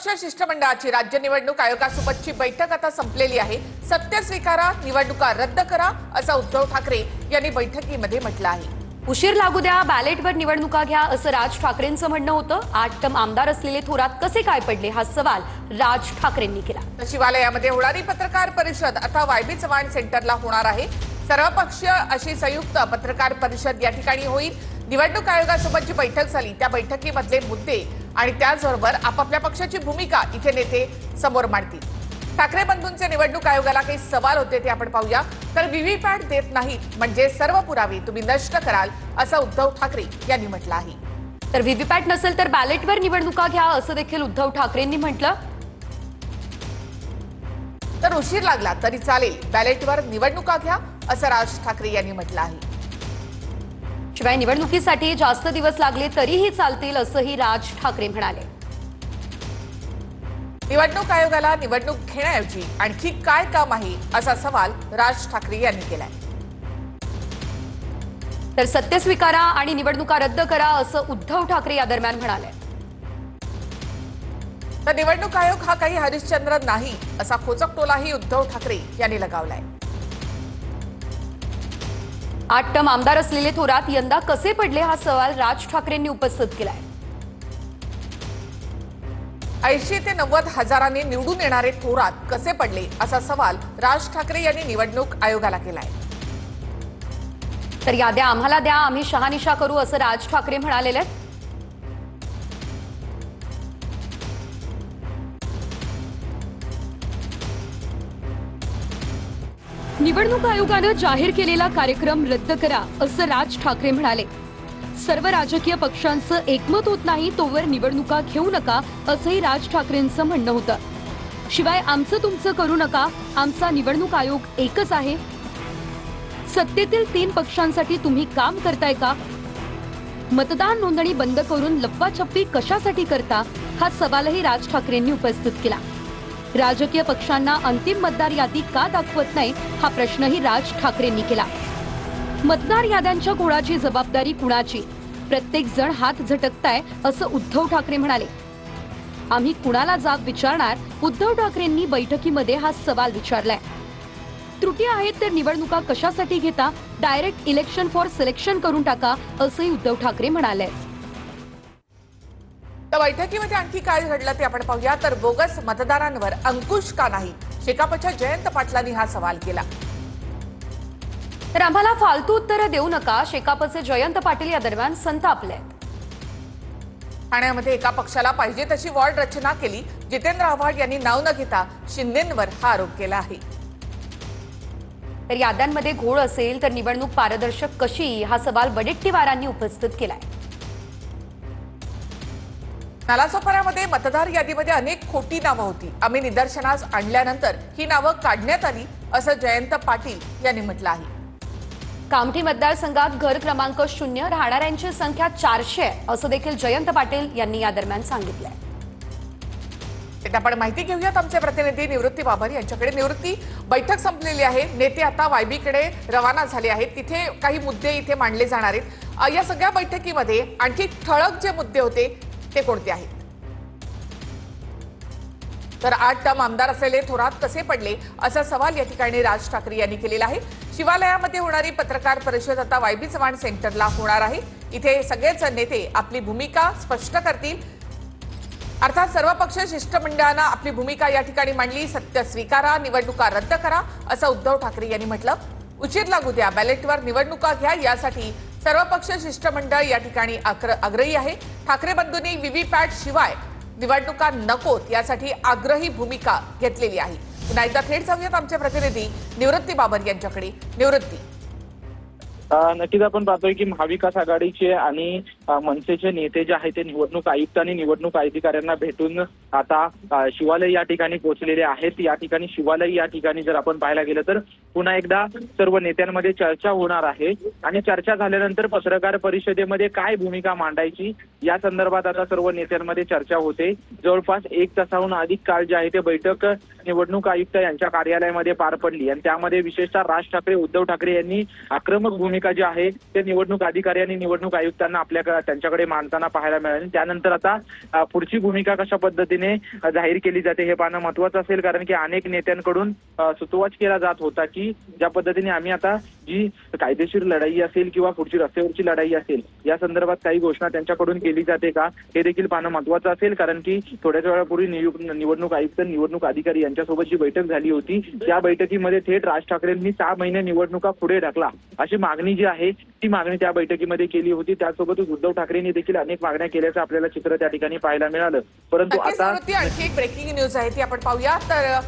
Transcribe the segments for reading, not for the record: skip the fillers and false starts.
सर्वपक्ष शिष्टमंडळाची राज्य निवडणूक आयोगासोबतची बैठक आता संपलेली आहे। सत्य स्वीकारा, निवडणुका रद्द करा असं उद्धव ठाकरे यांनी बैठकीमध्ये म्हटलं आहे। उशीर लागू द्या, बॅलेटवर निवडणुका घ्या असं राज ठाकरेंचं म्हणणं होतं। 8 टर्म आमदार असलेले थोरात कसे काय पडले हा सवाल राज ठाकरेंनी केला। शिवालयामध्ये होणारी पत्रकार परिषद आता वायबी चव्हाण सेंटरला होणार आहे। सर्वपक्षीय अशी संयुक्त पत्रकार परिषद या ठिकाणी होईल। निवडणूक आयोगासोबतची बैठक झाली, त्या बैठकीमधले मुद्दे आणि त्याचबरोबर आपापल्या पक्षाची भूमिका इथे नेते समोर मांडतील। ठाकरे बंधूंचे निवडणूक आयोगाला काही सवाल होते ते आपण पाहूया। तर व्हीव्हीपॅट देत नाहीत म्हणजे सर्व पुरावे तुम्ही नष्ट कराल असं उद्धव ठाकरे यांनी म्हटलं आहे। तर व्हीव्हीपॅट नसेल तर बॅलेटवर निवडणुका घ्या असं देखील उद्धव ठाकरेंनी म्हटलं। तर उशीर लागला तरी चालेल, बॅलेटवर निवडणुका घ्या असं राज ठाकरे यांनी म्हटलं आहे। शिवाय निवडणुकीसाठी जास्त दिवस लागले तरीही चालतील असंही राज ठाकरे म्हणाले। निवडणूक आयोगाला निवडणूक घेण्याऐवजी आणखी काय काम आहे असा सवाल राज ठाकरे यांनी केलाय। तर सत्य स्वीकारा आणि निवडणुका रद्द करा असं उद्धव ठाकरे या दरम्यान म्हणाले। तर निवडणूक आयोग हा काही हरिश्चंद्र नाही असा खोचक टोलाही उद्धव ठाकरे यांनी लगावलाय। 8 टर्म आमदार असलेले थोरात यंदा कसे पडले हा सवाल राज ठाकरेंनी उपस्थित केलाय। 80 ते 90 हजारांनी निवडून येणारे थोरात कसे पडले असा सवाल राज ठाकरे यांनी निवडणूक आयोगाला केलाय। तर याद्या आम्हाला द्या, आम्ही शहानिशा करू असं राज ठाकरे म्हणालेले आहेत। निवडणूक आयोगाने जाहीर केलेला कार्यक्रम रद्द करा असं राज ठाकरे म्हणाले। सर्व राजकीय पक्षांचं एकमत होत नाही तोवर निवडणुका घेऊ नका असंही राज ठाकरेंचं म्हणणं होतं। शिवाय आमचं तुमचं करू नका, आमचा निवडणूक आयोग एकच आहे। सत्तेतील 3 पक्षांसाठी तुम्ही काम करताय का? मतदान नोंदणी बंद करून लप्पाछप्पी कशासाठी करता हा सवालही राज ठाकरेंनी उपस्थित केला। राजकीय पक्षांना अंतिम मतदार यादी का दाखवत नाही हा प्रश्नही राज ठाकरेंनी केला। मतदार याद्यांच्या घोळाची जबाबदारी कुणाची? प्रत्येक जण हात झटकताय असं उद्धव ठाकरे म्हणाले। आम्ही कुणाला जाब विचारणार? उद्धव ठाकरेंनी बैठकीमध्ये हा सवाल विचारलाय। त्रुटी आहेत तर निवडणुका कशासाठी घेता? डायरेक्ट इलेक्शन फॉर सिलेक्शन करून टाका असंही उद्धव ठाकरे म्हणाले। तर बैठकीमध्ये आणखी काय घडलं ते आपण पाहूया। तर बोगस मतदारांवर अंकुश का नाही, शेकापच्या जयंत पाटलांनी हा सवाल केला। तर आम्हाला फालतू उत्तरं देऊ नका, शेकापचे जयंत पाटील या दरम्यान संतापले। ठाण्यामध्ये एका पक्षाला पाहिजे तशी वॉर्ड रचना केली, जितेंद्र आव्हाड यांनी नाव न घेता शिंदेंवर हा आरोप केला आहे। तर याद्यांमध्ये घोळ असेल तर निवडणूक पारदर्शक कशी हा सवाल वडेट्टीवारांनी उपस्थित केलाय। नालासोपाऱ्यामध्ये मतदार यादीमध्ये अनेक खोटी नावं होती, आम्ही निदर्शनास आणल्यानंतर ही नावं काढण्यात आली असं जयंत पाटील यांनी म्हटलं आहे। कामठी मतदारसंघात घर क्रमांक 0 राहणाऱ्यांची संख्या 400 असं देखील जयंत पाटील यांनी या दरम्यान सांगितलंय। आपण माहिती घेऊयात आमचे प्रतिनिधी निवृत्ती बाबर यांच्याकडे। निवृत्ती, बैठक संपलेली आहे, नेते आता वायबीकडे रवाना झाले आहेत, तिथे काही मुद्दे इथे मांडले जाणार आहेत। या सगळ्या बैठकीमध्ये आणखी ठळक जे मुद्दे होते ते कोणते आहेत? तर 8 टर्म आमदार असलेले थोरात कसे पडले असा सवाल या ठिकाणी राज ठाकरे यांनी केलेला आहे। शिवालयामध्ये होणारी पत्रकार परिषद आता वायबी चव्हाण सेंटरला होणार आहे। इथे सगळेच नेते आपली भूमिका स्पष्ट करतील, अर्थात सर्वपक्ष शिष्टमंडळानं आपली भूमिका या ठिकाणी मांडली। सत्य स्वीकारा, निवडणुका रद्द करा असं उद्धव ठाकरे यांनी म्हटलं। उशीर लागू द्या, बॅलेटवर निवडणुका घ्या यासाठी सर्वपक्ष शिष्टमंडळ या ठिकाणी आग्रही आहे। ठाकरे बंधूंनी व्हीव्हीपॅट शिवाय निवडणुका नकोत यासाठी आग्रही भूमिका घेतलेली आहे। पुन्हा एकदा थेट जाऊयात आमचे प्रतिनिधी निवृत्ती बाबर यांच्याकडे। निवृत्ती, नक्कीच आपण पाहतोय की महाविकास आघाडीचे आणि मनसेचे नेते जे आहेत ते निवडणूक आयुक्त आणि निवडणूक अधिकाऱ्यांना भेटून आता शिवालय या ठिकाणी पोहोचलेले आहेत। या ठिकाणी शिवालय या ठिकाणी जर आपण पाहायला गेलं तर पुन्हा एकदा सर्व नेत्यांमध्ये चर्चा होणार आहे आणि चर्चा झाल्यानंतर पत्रकार परिषदेमध्ये काय भूमिका मांडायची या संदर्भात आता सर्व नेत्यांमध्ये चर्चा होते। जवळपास 1 तासाहून अधिक काळ जे आहे ते बैठक निवडणूक आयुक्त यांच्या कार्यालयामध्ये पार पडली आणि त्यामध्ये विशेषतः राज ठाकरे, उद्धव ठाकरे यांनी आक्रमक भूमिका जी आहे ते निवडणूक अधिकारी आणि निवडणूक आयुक्तांना आपल्या त्यांच्याकडे मांडताना पाहायला मिळाली। त्यानंतर आता पुढची भूमिका कशा पद्धतीने जाहीर केली जाते हे पाहणं महत्त्वाचं असेल, कारण की अनेक नेत्यांकडून सुतोवाच केला जात होता की ज्या पद्धतीने आम्ही आता जी कायदेशीर लढाई असेल किंवा पुढची रस्त्यावरची लढाई असेल या संदर्भात काही घोषणा त्यांच्याकडून केली जाते का हे देखील पाहणं महत्त्वाचं असेल, कारण की थोड्याच वेळापूर्वी निवडणूक आयुक्त निवडणूक अधिकारी यांच्यासोबत जी बैठक झाली होती त्या बैठकीमध्ये थेट राज ठाकरेंनी 6 महिने निवडणुका पुढे ढकला अशी मागणी जी आहे ती मागणी त्या बैठकीमध्ये केली होती। त्यासोबतच उद्धव ठाकरेंनी देखील अनेक मागण्या केल्याचं आपल्याला चित्र त्या ठिकाणी पाहायला मिळालं। परंतु आता आणखी एक ब्रेकिंग न्यूज आहे ती आपण पाहूया। तर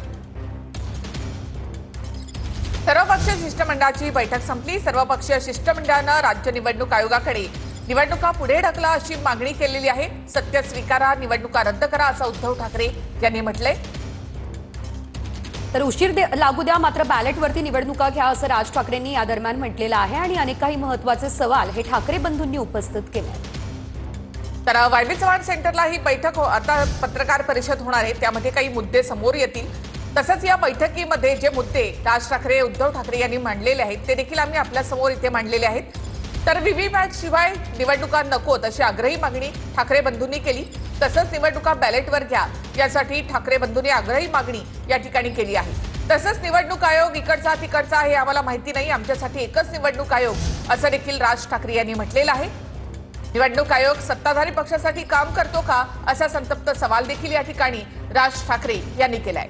सर्वपक्षीय शिष्टमंडळाची बैठक संपली। सर्वपक्षीय शिष्टमंडळानं राज्य निवडणूक आयोगाकडे निवडणुका पुढे ढकला अशी मागणी केलेली आहे। सत्य स्वीकारा, निवडणुका रद्द करा असं उद्धव ठाकरे यांनी म्हटलंय। तर उशीर लागू द्या, मात्र बॅलेटवरती निवडणुका घ्या असं राज ठाकरेंनी या दरम्यान म्हटलेलं आहे आणि अनेक काही महत्त्वाचे सवाल हे ठाकरे बंधूंनी उपस्थित केले। तर वायबी चव्हाण सेंटरला ही बैठक आता पत्रकार परिषद होणार आहे, त्यामध्ये काही मुद्दे समोर येतील। तसंच या बैठकीमध्ये जे मुद्दे राज ठाकरे उद्धव ठाकरे यांनी मांडलेले आहेत ते देखील आम्ही आपल्या समोर इथे मांडलेले आहेत। तर व्हीव्हीपॅट शिवाय निवडणुका नकोत अशी आग्रही मागणी ठाकरे बंधूंनी केली। तसंच निवडणुका बॅलेटवर घ्या यासाठी ठाकरे बंधूंनी आग्रही मागणी या ठिकाणी केली आहे। तसंच निवडणूक आयोग इकडचा तिकडचा हे आम्हाला माहिती नाही, आमच्यासाठी एकच निवडणूक आयोग असं देखील राज ठाकरे यांनी म्हटलेलं आहे। निवडणूक आयोग सत्ताधारी पक्षासाठी काम करतो का असा संतप्त सवाल देखील या ठिकाणी राज ठाकरे यांनी केलाय।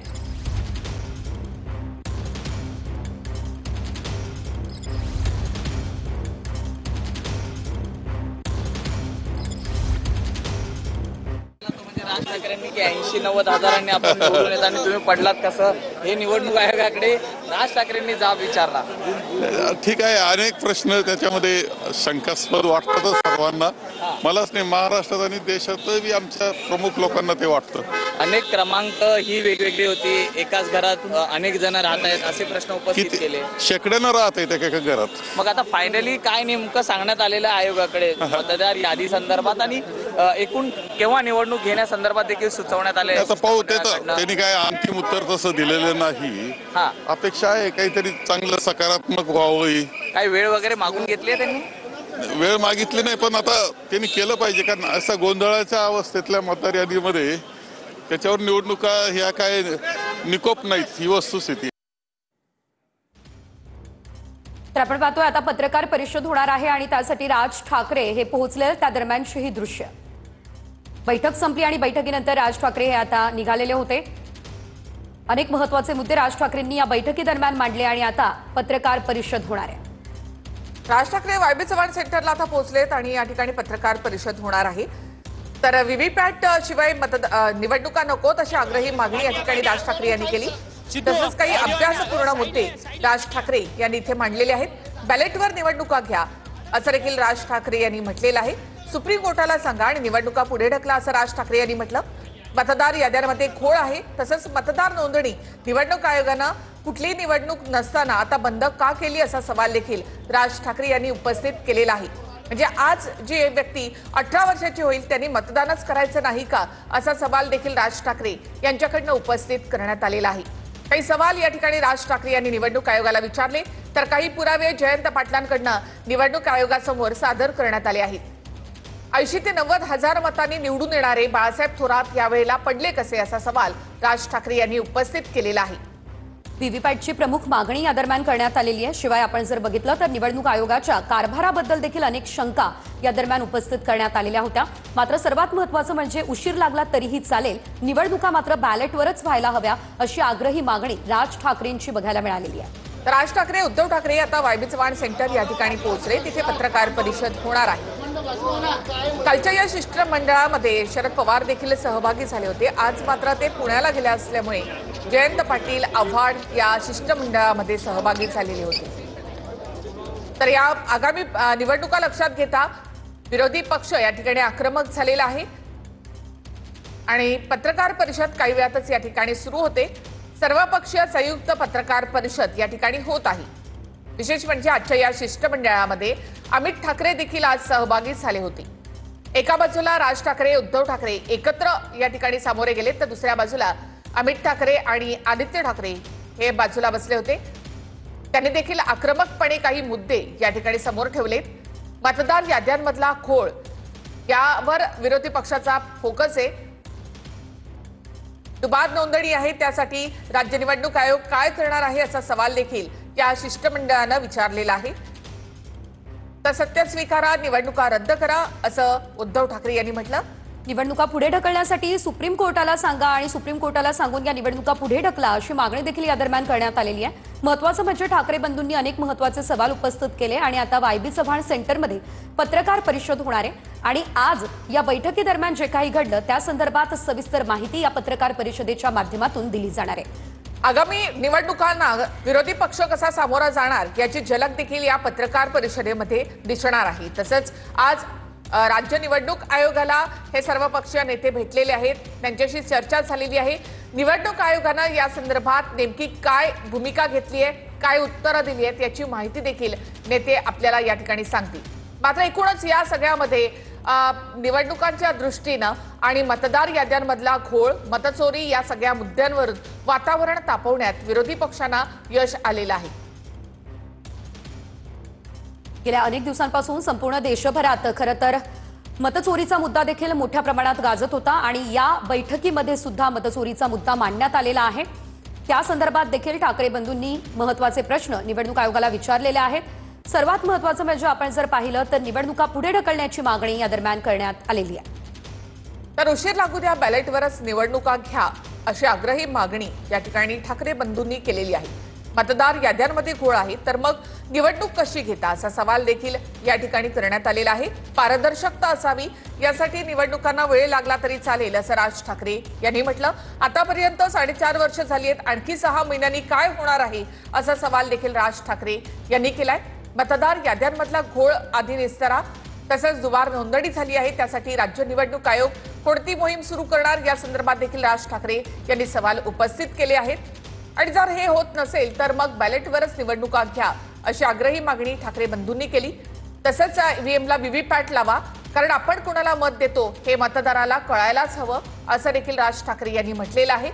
राज ठाकरेंनी की 80-90 हजारांनी आपण निवडून येत आणि तुम्ही पडलात कसं, हे निवडणूक आयोगाकडे राज ठाकरेंनी जाब विचारला। ठीक आहे, अनेक प्रश्न त्याच्यामध्ये शंकास्पद वाटतातच सर्वांना, मलाच नाही महाराष्ट्रात आणि देशातही आमच्या प्रमुख लोकांना ते वाटतं। अनेक क्रमांक ही वेगवेगळी होती, एकाच घरात अनेक जण राहत आहेत असे प्रश्न उपस्थित केले। शेकड्यानं राहत आहेत एका घरात। मग आता फायनली काय नेमकं सांगण्यात आलेलं आहे आयोगाकडे मतदार यादी संदर्भात आणि एकूण केव्हा निवडणूक घेण्यासंदर्भात देखील सुचवण्यात आले? आता पाहू, त्यांनी काय अंतिम उत्तर तसं दिलेलं नाही। अपेक्षा आहे काहीतरी चांगलं सकारात्मक व्हावं। काही वेळ वगैरे मागून घेतली आहे त्यांनी? वेळ मागितली नाही, पण आता त्यांनी केलं पाहिजे, कारण असा गोंधळाच्या अवस्थेतल्या मतदार यादीमध्ये त्याच्यावर निवडणुका ह्या काय निकोप नाहीत ही वस्तुस्थिती। तर आपण पाहतोय आता पत्रकार परिषद होणार आहे आणि त्यासाठी राज ठाकरे हे पोहोचले। त्या दरम्यानची ही दृश्य, बैठक संपली आणि बैठकीनंतर राज ठाकरे हे आता निघालेले होते। अनेक महत्त्वाचे मुद्दे राज ठाकरेंनी या बैठकीदरम्यान मांडले आणि आता पत्रकार परिषद होणार आहे। राज ठाकरे वायबी चव्हाण सेंटरला आता पोहोचलेत आणि या ठिकाणी पत्रकार परिषद होणार आहे। तर व्हीव्हीपॅट शिवाय निवडणुका नकोत अशी आग्रही मागणी या ठिकाणी राज ठाकरे यांनी केली। तसंच काही अभ्यासपूर्ण मुद्दे राज ठाकरे यांनी इथे मांडलेले आहेत। बॅलेटवर निवडणुका घ्या असं देखील राज ठाकरे यांनी म्हटलेलं आहे। सुप्रीम कोर्टाला सांगा आणि निवडणुका पुढे ढकला असं राज ठाकरे यांनी म्हटलं। मतदार याद्यांमध्ये घोळ आहे, तसंच मतदार नोंदणी निवडणूक आयोगानं कुठलीही निवडणूक नसताना आता बंद का केली असा सवाल देखील राज ठाकरे यांनी उपस्थित केलेला आहे। म्हणजे आज जी व्यक्ती 18 वर्षाची होईल त्यांनी मतदानच करायचं नाही का असा सवाल देखील राज ठाकरे यांच्याकडनं उपस्थित करण्यात आलेला आहे। काही सवाल या ठिकाणी राज ठाकरे यांनी निवडणूक आयोगाला विचारले, तर काही पुरावे जयंत पाटलांकडनं निवडणूक आयोगासमोर सादर करण्यात आले आहेत। 80 ते 90 हजार मतांनी निवडून येणारे बाळासाहेब थोरात यावेळेला पडले कसे असा सवाल राज ठाकरे यांनी उपस्थित केलेला आहे। व्हीव्हीपॅटची प्रमुख मागणी या दरम्यान करण्यात आलेली आहे। शिवाय आपण जर बघितलं तर निवडणूक आयोगाच्या कारभाराबद्दल देखील अनेक शंका या दरम्यान उपस्थित करण्यात आलेल्या होत्या। मात्र सर्वात महत्त्वाचं म्हणजे उशीर लागला तरीही चालेल, निवडणुका मात्र बॅलेटवरच व्हायला हव्या अशी आग्रही मागणी राज ठाकरेंची बघायला मिळालेली आहे। तर राज ठाकरे उद्धव ठाकरे आता वायबी चव्हाण सेंटर या ठिकाणी पोहोचले, तिथे पत्रकार परिषद होणार आहे। कालच्या या शिष्टमंडळामध्ये शरद पवार देखील सहभागी झाले होते। आज मात्र ते पुण्याला गेले असल्यामुळे जयंत पाटील आव्हाड या शिष्टमंडळामध्ये सहभागी झालेले होते। तर या आगामी निवडणुका लक्षात घेता विरोधी पक्ष या ठिकाणी आक्रमक झालेला आहे आणि पत्रकार परिषद काही वेळातच या ठिकाणी सुरू होते। सर्वपक्षीय संयुक्त पत्रकार परिषद या ठिकाणी होत आहे। विशेष म्हणजे आजच्या या शिष्टमंडळामध्ये अमित ठाकरे देखील आज सहभागी झाले होते। एका बाजूला राज ठाकरे उद्धव ठाकरे एकत्र या ठिकाणी सामोरे गेले, तर दुसऱ्या बाजूला अमित ठाकरे आणि आदित्य ठाकरे हे बाजूला बसले होते। त्यांनी देखील आक्रमकपणे काही मुद्दे या ठिकाणी समोर ठेवलेत। मतदार याद्यांमधला घोळ यावर विरोधी पक्षाचा फोकस आहे। दुबार नोंदणी आहे, त्यासाठी राज्य निवडणूक आयोग काय करणार आहे असा सवाल देखील या शिष्टमंडळानं विचारलेला आहे। तर सत्य स्वीकारा, निवडणुका रद्द करा असं उद्धव ठाकरे यांनी म्हटलं। निवडणुका पुढे ढकलण्यासाठी सुप्रीम कोर्टाला सांगा आणि सुप्रीम कोर्टाला सांगून या निवडणुका पुढे ढकला अशी मागणी देखील या दरम्यान करण्यात आलेली आहे। महत्त्वाचं म्हणजे ठाकरे बंधूंनी अनेक महत्त्वाचे सवाल उपस्थित केले आणि आता वायबी चव्हाण सेंटरमध्ये पत्रकार परिषद होणार आहे आणि आज या बैठकीदरम्यान जे काही घडलं त्या संदर्भात सविस्तर माहिती या पत्रकार परिषदेच्या माध्यमातून दिली जाणार आहे। आगामी निवडणुकांना विरोधी पक्ष कसा सामोरा जाणार याची झलक देखील या पत्रकार परिषदेमध्ये दिसणार आहे। तसंच आज राज्य निवडणूक आयोगाला हे सर्व पक्षीय नेते भेटलेले आहेत, त्यांच्याशी चर्चा झालेली आहे। निवडणूक आयोगानं या संदर्भात नेमकी काय भूमिका घेतली आहे, काय उत्तरं दिली आहेत याची माहिती देखील नेते आपल्याला या ठिकाणी सांगतील। मात्र एकूणच या सगळ्यामध्ये निवडणुकांच्या दृष्टीनं आणि मतदार याद्यांमधला घोळ, मतचोरी या सगळ्या मुद्द्यांवर वातावरण तापवण्यात विरोधी पक्षांना यश आलेलं आहे। गेल्या अनेक दिवसांपासून संपूर्ण देशभरात खरं तर मतचोरीचा मुद्दा देखील मोठ्या प्रमाणात गाजत होता आणि या बैठकीमध्ये सुद्धा मतचोरीचा मुद्दा मांडण्यात आलेला आहे। त्या संदर्भात देखील ठाकरे बंधूंनी महत्त्वाचे प्रश्न निवडणूक आयोगाला विचारलेले आहेत। सर्वात महत्त्वाचं म्हणजे आपण जर पाहिलं तर निवडणुका पुढे ढकलण्याची मागणी या दरम्यान करण्यात आलेली आहे। तर उशीर लागू द्या, बॅलेटवरच निवडणुका घ्या अशी आग्रही मागणी या ठिकाणी ठाकरे बंधूंनी केलेली आहे। मतदार याद्यांमध्ये घोळ आहे तर मग निवडणूक कशी घेता असा सवाल देखील या ठिकाणी करण्यात आलेला आहे। पारदर्शकता असावी यासाठी निवडणुकांना वेळ लागला तरी चालेल असं राज ठाकरे यांनी म्हटलं। आतापर्यंत 4.5 वर्ष झाली आहेत, आणखी 6 महिन्यांनी काय होणार आहे असा सवाल देखील राज ठाकरे यांनी केलाय। मतदार याद्यांमधला घोळ आधी निस्तरा, तसंच दुबार नोंदणी झाली आहे, त्यासाठी राज्य निवडणूक आयोग कोणती मोहीम सुरू करणार या संदर्भात देखील राज ठाकरे यांनी सवाल उपस्थित केले आहेत। आणि जर हे होत नसेल तर मग बॅलेटवरच निवडणुका घ्या अशी आग्रही मागणी ठाकरे बंधूंनी केली। तसंच ईव्हीएमला व्हीव्हीपॅट लावा, कारण आपण कुणाला मत देतो हे मतदाराला कळायलाच हवं असं देखील राज ठाकरे यांनी म्हटलेलं आहे।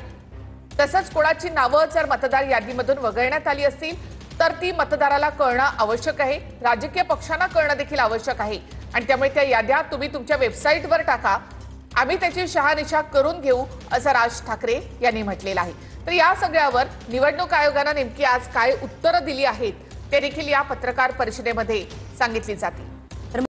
तसंच कोणाची नावं जर मतदार यादीमधून वगळण्यात आली असतील तर ती मतदाराला कळणं आवश्यक आहे, राजकीय पक्षांना कळणं देखील आवश्यक आहे आणि त्यामुळे त्या याद्या तुम्ही तुमच्या वेबसाईटवर टाका, आम्ही त्याची शहानिशा करून घेऊ असं राज ठाकरे यांनी म्हटलेलं आहे। तर या सगळ्यावर निवडणूक आयोगानं नेमकी आज काय उत्तरं दिली आहेत ते देखील या पत्रकार परिषदेमध्ये सांगितली जातील।